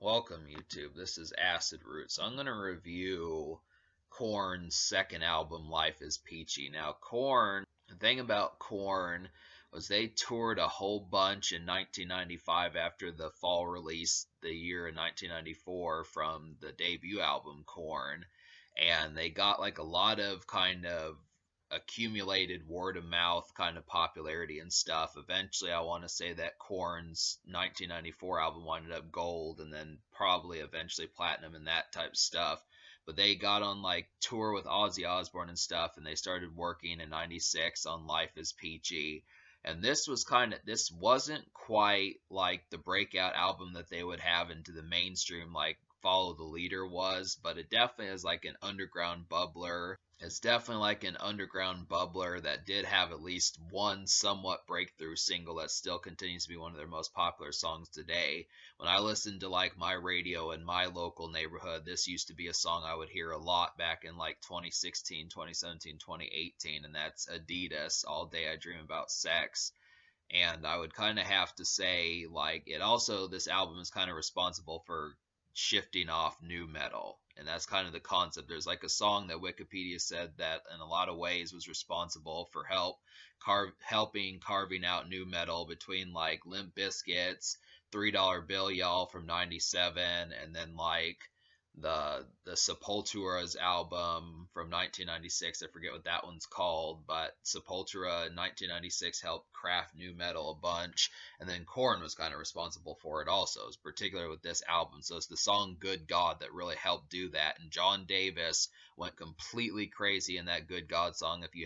Welcome, YouTube. This is Acid Roots. I'm going to review Korn's second album, Life is Peachy. Now, the thing about Korn was they toured a whole bunch in 1995 after the fall release the year in 1994 from the debut album, Korn. And they got like a lot of kind of accumulated word of mouth kind of popularity and stuff. Eventually, I want to say that Korn's 1994 album winded up gold and then probably eventually platinum and that type of stuff. But they got on like tour with Ozzy Osbourne and stuff, and they started working in '96 on Life is Peachy. And this wasn't quite like the breakout album that they would have into the mainstream like Follow the Leader was, but it definitely is like an underground bubbler. It's definitely like an underground bubbler that did have at least one somewhat breakthrough single that still continues to be one of their most popular songs today. When I listened to like my radio in my local neighborhood, this used to be a song I would hear a lot back in like 2016, 2017, 2018, and that's Adidas, All Day I Dream About Sex. And I would kind of have to say, like, this album is kind of responsible for shifting off new metal. And that's kind of the concept. There's like a song that Wikipedia said that in a lot of ways was responsible for helping carving out new metal between like Limp Bizkit's $3 Bill Y'all from '97 and then like the Sepultura's album from 1996. I forget what that one's called, but Sepultura in 1996 helped craft new metal a bunch, and then Korn was kind of responsible for it also, particularly with this album. So it's the song "Good God" that really helped do that, and John Davis went completely crazy in that "Good God" song. If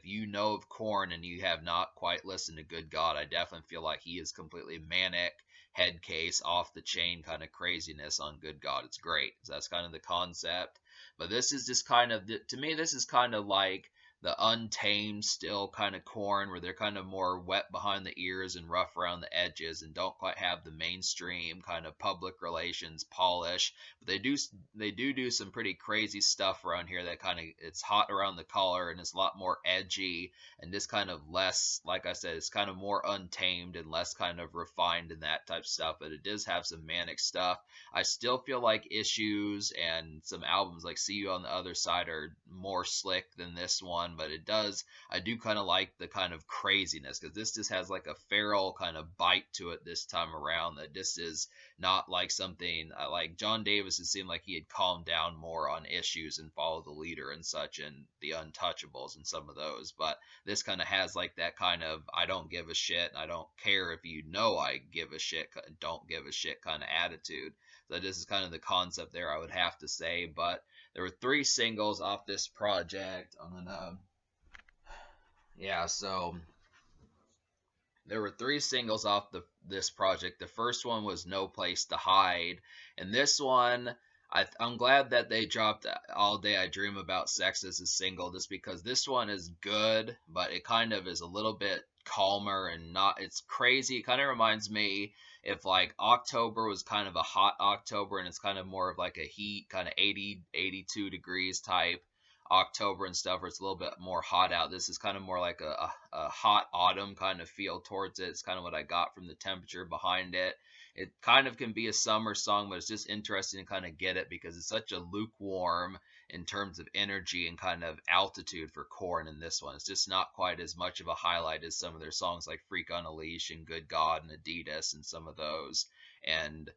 you know of Korn and you have not quite listened to "Good God," I definitely feel like he is completely manic head case, off the chain kind of craziness on Good God. It's great. So that's kind of the concept. But this is just kind of, to me, this is kind of like the untamed still kind of Korn, where they're kind of more wet behind the ears and rough around the edges and don't quite have the mainstream kind of public relations polish. But they do some pretty crazy stuff around here that kind of, it's hot around the collar and it's a lot more edgy and just kind of less, like I said, it's kind of more untamed and less kind of refined and that type of stuff. But it does have some manic stuff. I still feel like Issues and some albums like See You on the Other Side are more slick than this one, but I do kind of like the kind of craziness because this just has like a feral kind of bite to it this time around. That this is not like something like John Davis. It seemed like he had calmed down more on Issues and Follow the Leader and such, and the Untouchables and some of those. But this kind of has like that kind of I don't give a shit, I don't care if you know I give a shit, don't give a shit kind of attitude. So this is kind of the concept there, I would have to say. But there were three singles off this project. So there were three singles off this project. The first one was No Place to Hide, and this one I'm glad that they dropped All Day I Dream About Sex as a single, just because this one is good, but it kind of is a little bit calmer and not, it's crazy. It kind of reminds me if like October was kind of a hot October and it's kind of more of like a heat kind of 80 82 degrees type October and stuff, where it's a little bit more hot out. This is kind of more like a hot autumn kind of feel towards it. It's kind of what I got from the temperature behind it. It kind of can be a summer song, but it's just interesting to kind of get it because it's such a lukewarm in terms of energy and kind of altitude for Korn in this one. It's just not quite as much of a highlight as some of their songs like Freak on a Leash and Good God and a.d.i.d.a.s and some of those. And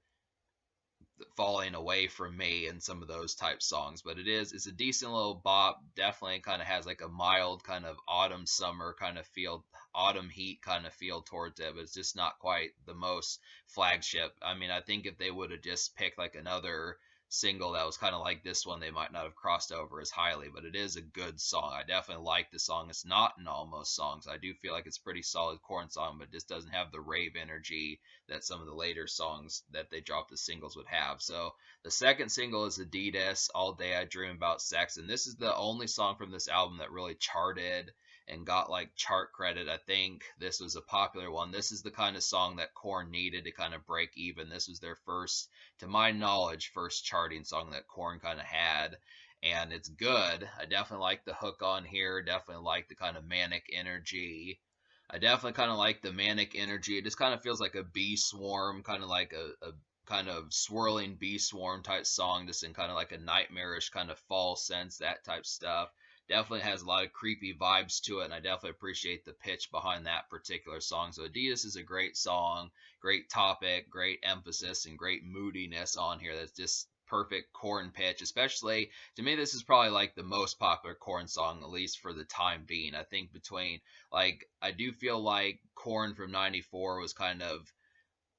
falling away from me and some of those type songs, but it's a decent little bop. Definitely kind of has like a mild kind of autumn summer kind of feel, autumn heat kind of feel towards it, but it's just not quite the most flagship. I mean, I think if they would have just picked like another single that was kind of like this one, they might not have crossed over as highly, but it is a good song. I definitely like the song. It's not an almost song, so I do feel like it's a pretty solid Korn song, but it just doesn't have the rave energy that some of the later songs that they dropped as singles would have. So the second single is a.d.i.d.a.s, All Day I Dream About Sex, and this is the only song from this album that really charted and got like chart credit. I think this was a popular one. This is the kind of song that Korn needed to kind of break even. This was their first, to my knowledge, first charting song that Korn kind of had. And it's good. I definitely like the hook on here. Definitely like the kind of manic energy. I definitely kind of like the manic energy. It just kind of feels like a bee swarm, kind of like a kind of swirling bee swarm type song, just in kind of like a nightmarish kind of fall sense, that type stuff. Definitely has a lot of creepy vibes to it, and I definitely appreciate the pitch behind that particular song. So a.d.a.s is a great song, great topic, great emphasis, and great moodiness on here. That's just perfect Korn pitch. Especially to me, this is probably like the most popular Korn song, at least for the time being. I think between, like, I do feel like Korn from '94 was kind of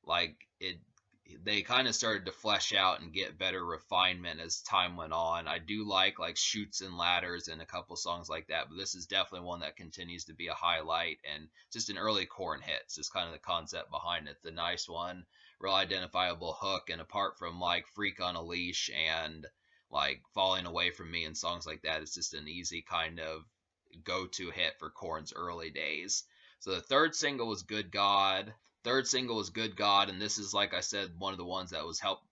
like it, they kind of started to flesh out and get better refinement as time went on. I do like Shoots and Ladders and a couple songs like that, but this is definitely one that continues to be a highlight and just an early Korn hits is kind of the concept behind it. The nice one, real identifiable hook, and apart from like Freak on a Leash and like Falling Away from Me and songs like that, it's just an easy kind of go-to hit for Korn's early days. So the third single was Good God. Third single was Good God, and this is, like I said, one of the ones that was helped.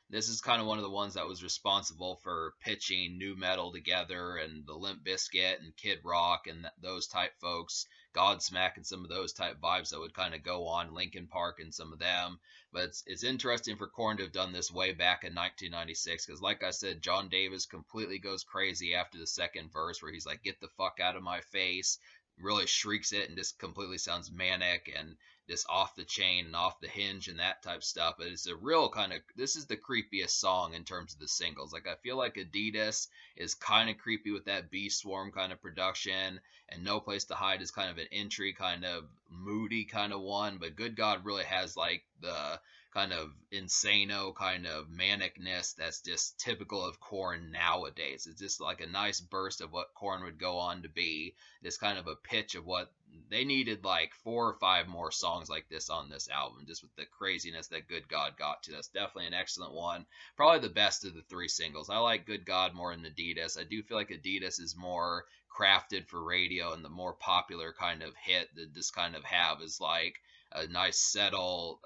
This is kind of one of the ones that was responsible for pitching new metal together, and the Limp Bizkit and Kid Rock and those type folks, Godsmack and some of those type vibes that would kind of go on, Linkin Park and some of them. But it's interesting for Korn to have done this way back in 1996 because, like I said, John Davis completely goes crazy after the second verse where he's like, "Get the fuck out of my face." Really shrieks it and just completely sounds manic and just off the chain and off the hinge and that type stuff. But it's a real kind of, this is the creepiest song in terms of the singles. Like I feel like a.d.i.d.a.s is kind of creepy with that Bee Swarm kind of production, and No Place to Hide is kind of an entry kind of moody kind of one. But Good God really has like the kind of insano kind of manicness that's just typical of Korn nowadays. It's just like a nice burst of what Korn would go on to be, this kind of a pitch of what they needed, like 4 or 5 more songs like this on this album, just with the craziness that Good God got to. That's definitely an excellent one. Probably the best of the 3 singles. I like Good God more than a.d.i.d.a.s. I do feel like a.d.i.d.a.s is more crafted for radio, and the more popular kind of hit that this kind of have is like a nice settle,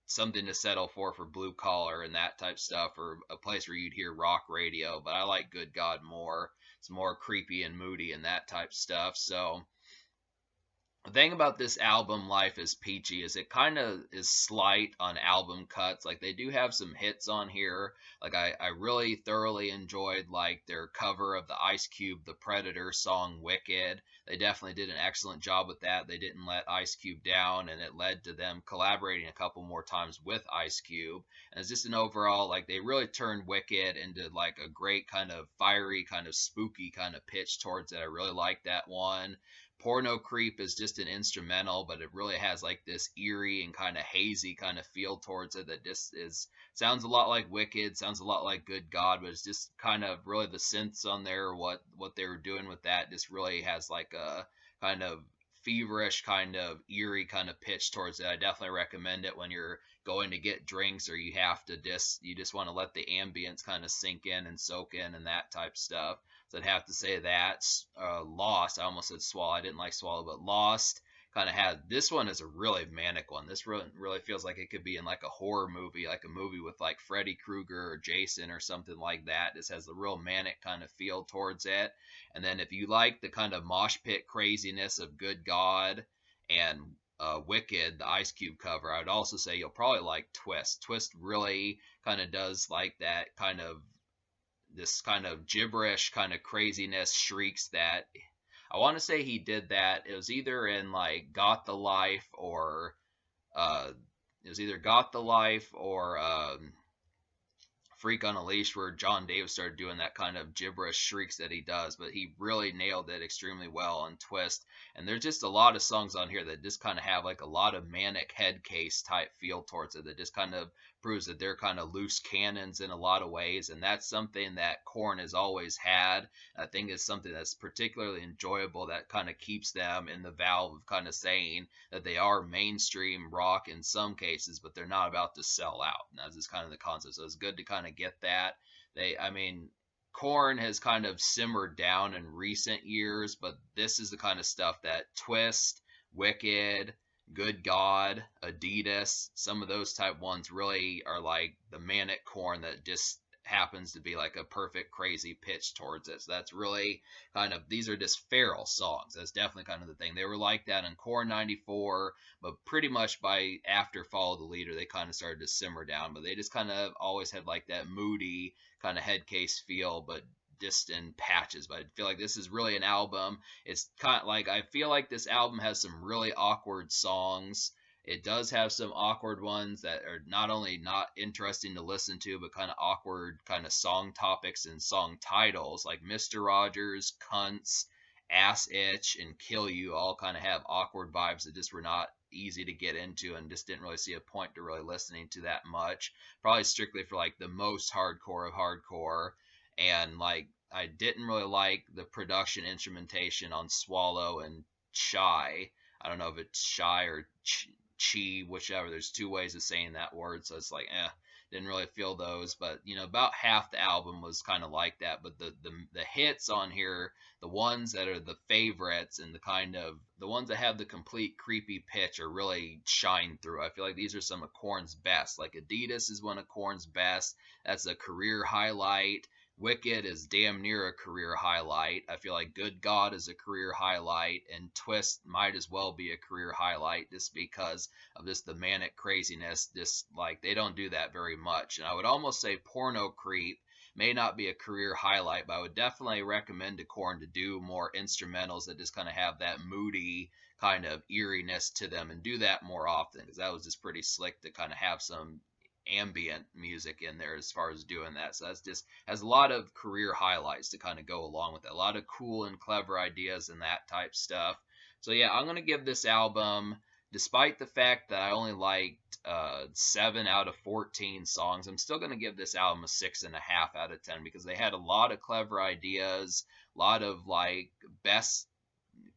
something to settle for blue collar and that type stuff, or a place where you'd hear rock radio. But I like Good God more. It's more creepy and moody and that type stuff. So the thing about this album, Life is Peachy, is it kind of is slight on album cuts. Like they do have some hits on here. Like I really thoroughly enjoyed like their cover of the Ice Cube The Predator song Wicked. They definitely did an excellent job with that. They didn't let Ice Cube down, and it led to them collaborating a couple more times with Ice Cube. And it's just an overall, like they really turned Wicked into like a great kind of fiery, kind of spooky kind of pitch towards it. I really like that one. Porno Creep is just an instrumental, but it really has like this eerie and kind of hazy kind of feel towards it that just is, sounds a lot like Wicked, sounds a lot like Good God, but it's just kind of really the synths on there, what they were doing with that just really has like a kind of feverish kind of eerie kind of pitch towards it. I definitely recommend it when you're going to get drinks, or you just want to let the ambience kind of sink in and soak in and that type stuff. So I'd have to say that. Lost, I almost said Swallow. I didn't like Swallow, but Lost kind of had, this one is a really manic one. This really feels like it could be in like a horror movie, like a movie with like Freddy Krueger or Jason or something like that. This has the real manic kind of feel towards it. And then if you like the kind of mosh pit craziness of Good God and Wicked, the Ice Cube cover, I would also say you'll probably like Twist. Twist really kind of does like that kind of, this kind of gibberish kind of craziness shrieks that, I want to say he did that. It was either in like Got the Life or uh it was either Got the Life or Freak on a Leash, where John Davis started doing that kind of gibberish shrieks that he does, but he really nailed it extremely well on Twist. And there's just a lot of songs on here that just kind of have like a lot of manic head case type feel towards it, that just kind of proves that they're kind of loose cannons in a lot of ways. And that's something that Korn has always had. I think it's something that's particularly enjoyable, that kind of keeps them in the valve of kind of saying that they are mainstream rock in some cases, but they're not about to sell out. And that's just kind of the concept. So it's good to kind of get that. I mean, Korn has kind of simmered down in recent years, but this is the kind of stuff that Twist, Wicked, Good God, a.d.i.d.a.s, some of those type ones really are like the manic Korn that just happens to be like a perfect crazy pitch towards it. So that's really kind of, these are just feral songs. That's definitely kind of the thing. They were like that in Core 94, but pretty much by after Follow the Leader, they kind of started to simmer down. But they just kind of always had like that moody kind of head case feel, but just in patches. But I feel like this is really an album. It's kind of like, I feel like this album has some really awkward songs. It does have some awkward ones that are not only not interesting to listen to, but kind of awkward kind of song topics and song titles, like Mr. Rogers, Cunts, Ass Itch, and Kill You all kind of have awkward vibes that just were not easy to get into, and just didn't really see a point to really listening to that much. Probably strictly for like the most hardcore of hardcore. And like, I didn't really like the production instrumentation on Swallow and Shy. I don't know if it's Shy or Chi, whichever. There's two ways of saying that word, so it's like, didn't really feel those. But about half the album was kind of like that. But the hits on here, the ones that are the favorites and the kind of the ones that have the complete creepy pitch, are really shine through. I feel like these are some of Korn's best. Like a.d.i.d.a.s is one of Korn's best. That's a career highlight. Wicked is damn near a career highlight. I feel like Good God is a career highlight, and Twist might as well be a career highlight just because of this the manic craziness. Just like they don't do that very much. And I would almost say Porno Creep may not be a career highlight, but I would definitely recommend to Korn to do more instrumentals that just kind of have that moody kind of eeriness to them, and do that more often, because that was just pretty slick to kind of have some ambient music in there as far as doing that. So that's just has a lot of career highlights to kind of go along with it. A lot of cool and clever ideas and that type stuff. So yeah, I'm gonna give this album, despite the fact that I only liked 7 out of 14 songs, I'm still gonna give this album a 6.5 out of 10, because they had a lot of clever ideas, a lot of like best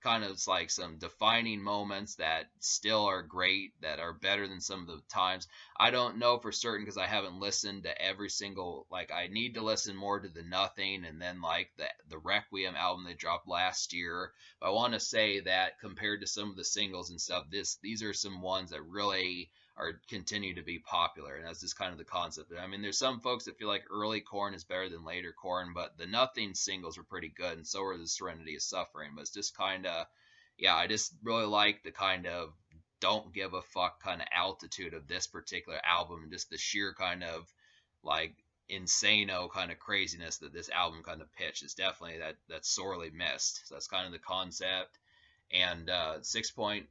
kind of like some defining moments that still are great, that are better than some of the times. I don't know for certain because I haven't listened to every single, like I need to listen more to the Nothing and then like the Requiem album they dropped last year. But I want to say that compared to some of the singles and stuff, these are some ones that really are continue to be popular, and that's just kind of the concept. I mean, there's some folks that feel like early Korn is better than later Korn, but the Nothing singles were pretty good, and so are the Serenity of Suffering. But it's just kind of, yeah, I just really like the kind of don't give a fuck kind of altitude of this particular album, and just the sheer kind of like insano kind of craziness that this album kind of pitch is definitely that's sorely missed. So that's kind of the concept. And 6.6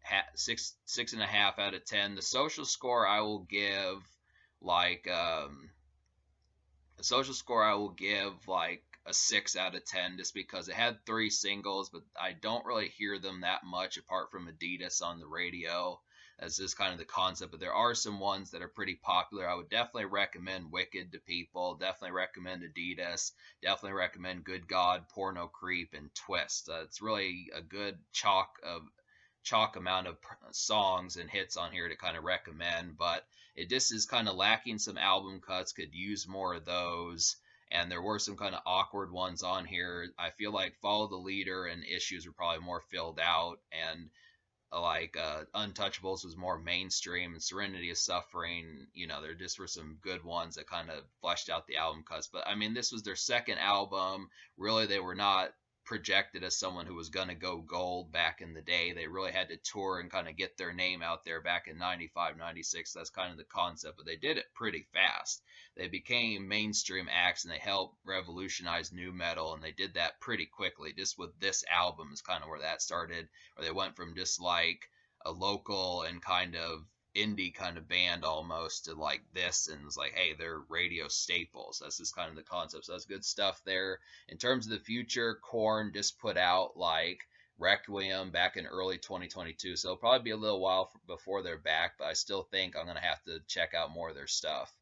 out of 10. The social score I will give like the social score I will give like a 6 out of 10, just because it had 3 singles, but I don't really hear them that much apart from a.d.i.d.a.s on the radio. That's just kind of the concept. But there are some ones that are pretty popular. I would definitely recommend Wicked to people. Definitely recommend a.d.i.d.a.s. Definitely recommend Good God, Porno Creep, and Twist. It's really a good chalk amount of songs and hits on here to kind of recommend, but it just is kind of lacking some album cuts. Could use more of those. And there were some kind of awkward ones on here. I feel like Follow the Leader and Issues were probably more filled out, and like Untouchables was more mainstream, and Serenity of Suffering, there just were some good ones that kind of fleshed out the album cuts. But I mean, this was their second album. Really, they were not projected as someone who was going to go gold back in the day. They really had to tour and kind of get their name out there back in 95, 96. That's kind of the concept, but they did it pretty fast. They became mainstream acts, and they helped revolutionize nu metal, and they did that pretty quickly. Just with this album is kind of where that started, where they went from just like a local and kind of indie kind of band almost to like this, and it's like, hey, they're radio staples. That's just kind of the concept. So that's good stuff there. In terms of the future, Korn just put out like Requiem back in early 2022, so it'll probably be a little while before they're back, but I still think I'm gonna have to check out more of their stuff.